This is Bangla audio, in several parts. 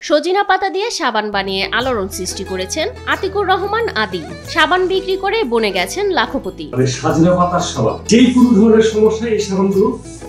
সজিনা পাতা দিয়ে সাবান বানিয়ে আলোড়ন সৃষ্টি করেছেন আতিকুর রহমান আদি। সাবান বিক্রি করে বনে গেছেন লাখপতি। সজিনা পাতার সাবান, যে কোনো ধরনের সমস্যা এই সাবানগুলো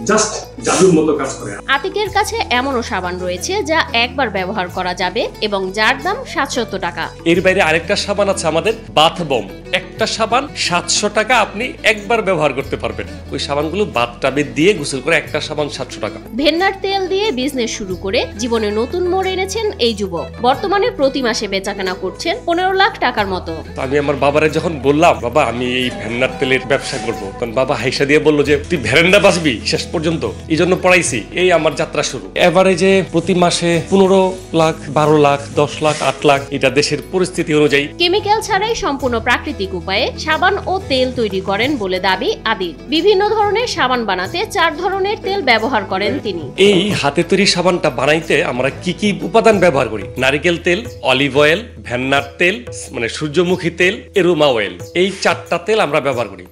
জাস্ট জাদুর মতো কাজ করে। আতিকের কাছে এমনও সাবান রয়েছে যা একবার ব্যবহার করা যাবে এবং যার দাম 700 টাকা। এর বাইরে আরেকটা সাবান আছে আমাদের বাথ বম। একটা সাবান 700 টাকা, আপনি একবার ব্যবহার করতে পারবেন। ওই সাবানগুলো বাথটাবে দিয়ে গোসল করে একটা সাবান 700 টাকা। ভেন্নার তেল দিয়ে বিজনেস শুরু করে জীবনে নতুন মোড় এনেছেন এই যুবক। বর্তমানে প্রতি মাসে বেচাকেনা করছেন 15 লাখ টাকার মতো। আমি আমার বাবারে যখন বললাম, বাবা আমি এই ভেন্নার তেলের ব্যবসা করব, তখন বাবা হাইসা দিয়ে বললো যে তুই ভেরেন্ডা বাঁচবি শেষ পর্যন্ত। এই জন্য পড়াইছি, এই আমার যাত্রা শুরু। এভারেজে প্রতি মাসে 15 লাখ, 12 লাখ, 10 লাখ, 8 লাখ, এটা দেশের পরিস্থিতি অনুযায়ী। কেমিক্যাল ছাড়াই সম্পূর্ণ প্রাকৃতিক উপায়ে সাবান ও তেল তৈরি করেন বলে দাবি আদির। বিভিন্ন ধরনের সাবান বানাতে 4 ধরনের তেল ব্যবহার করেন তিনি। এই হাতে তৈরি সাবানটা বানাইতে আমরা কি কি উপাদান ব্যবহার করি? নারিকেল তেল, অলিভ অয়েল, ভেন্নার তেল মানে সূর্যমুখী তেল, এরোমা অয়েল, এই 4টা তেল আমরা ব্যবহার করি।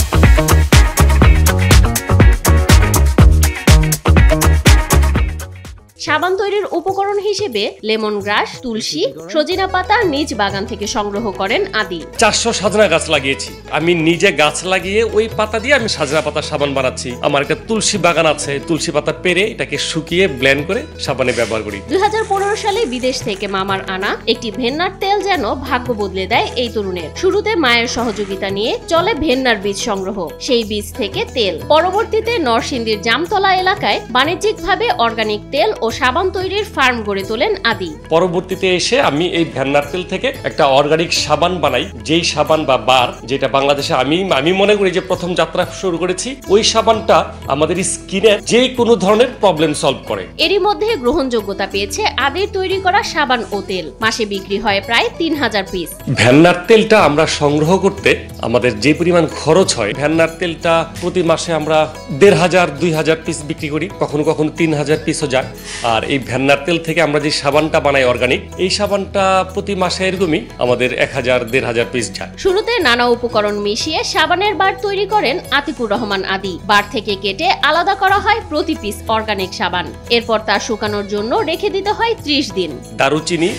সাবান তৈরির উপকরণ হিসেবে লেমন গ্রাস, তুলসী, সজিনা পাতা নিজ বাগান থেকে সংগ্রহ করেন আদি। 400 সাজনা গাছ লাগিয়েছি আমি নিজে, গাছ লাগিয়ে ওই পাতা দিয়ে আমি সাজনা পাতা সাবান বানাচ্ছি। আমার একটা তুলসী বাগান আছে, তুলসী পাতা পেরে এটাকে শুকিয়ে ব্লেন্ড করে সাবানে ব্যবহার করি। 2015 সালে বিদেশ থেকে মামার আনা একটি ভেন্নার তেল যেন ভাগ্য বদলে দেয় এই তরুণের। শুরুতে মায়ের সহযোগিতা নিয়ে চলে ভেন্নার বীজ সংগ্রহ, সেই বীজ থেকে তেল। পরবর্তীতে নরসিংদীর জামতলা এলাকায় বাণিজ্যিকভাবে অর্গানিক তেল ও সাবান তৈরির ফার্ম গড়ে তোলেন আদি। পরবর্তীতে এসে আমি এই ভেন্নার তেল থেকে একটা অর্গানিক সাবান বানাই, যেই সাবান বা বার, যেটা বাংলাদেশে আমি মনে করি যে প্রথম যাত্রা শুরু করেছি। ওই সাবানটা আমাদের স্কিনের যে কোনো ধরনের প্রবলেম সলভ করে। এরই মধ্যে গ্রহণযোগ্যতা পেয়েছে আদির তৈরি করা সাবান ও তেল। মাসে বিক্রি হয় প্রায় 3000 পিস। ভেন্নার তেলটা আমরা সংগ্রহ করতে আমাদের যে পরিমাণ খরচ হয়, ভেন্নার তেলটা প্রতি মাসে আমরা 1500-2000 পিস বিক্রি করি, কখনো কখনো 3000 পিসও যায়। আর এই ভেন্নার তেল থেকে আমরা যে সাবানটা বানাই অর্গানিক, এই সাবানটা প্রতি মাসে এরকমই আমাদের 1000-1500 পিস যায়। শুরুতে নানা উপকরণ মিশিয়ে সাবানের বার তৈরি করেন আতিকুর রহমান আদি। বার থেকে কেটে আলাদা করা হয় প্রতি পিস অর্গানিক সাবান। এরপর তা শুকানোর জন্য রেখে দিতে হয় 30 দিন। দারুচিনি,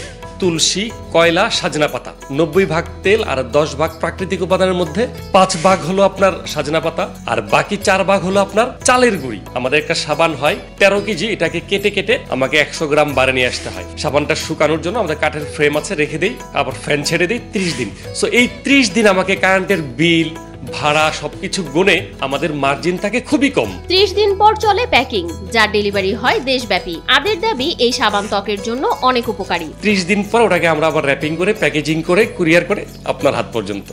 তুলসী, কয়লা, সাজনা পাতা, 90 ভাগ তেল আর 10 ভাগ প্রাকৃতিক উপাদানের মধ্যে 5 ভাগ হলো আপনার সাজনা পাতা আর বাকি 4 ভাগ হলো আপনার চালের গুঁড়ি। আমাদের একটা সাবান হয় 13 কেজি, এটাকে কেটে কেটে আমাকে 100 গ্রাম বারে নিয়ে আসতে হয়। সাবানটা শুকানোর জন্য আমাদের কাঠের ফ্রেম আছে, রেখে দিই, আবার ফ্যান ছেড়ে দিই 30 দিন। সো এই 30 দিন আমাকে কারেন্টের বিল, ভাড়া সবকিছু গুনে আমাদের মার্জিন থাকে খুবই কম। 30 দিন পর চলে প্যাকিং, যার ডেলিভারি হয় দেশব্যাপী। আদের দাবি এই সাবান ত্বকের জন্য অনেক উপকারী। 30 দিন পর ওটাকে আমরা আবার র্যাপিং করে প্যাকেজিং করে কুরিয়ার করে আপনার হাত পর্যন্ত।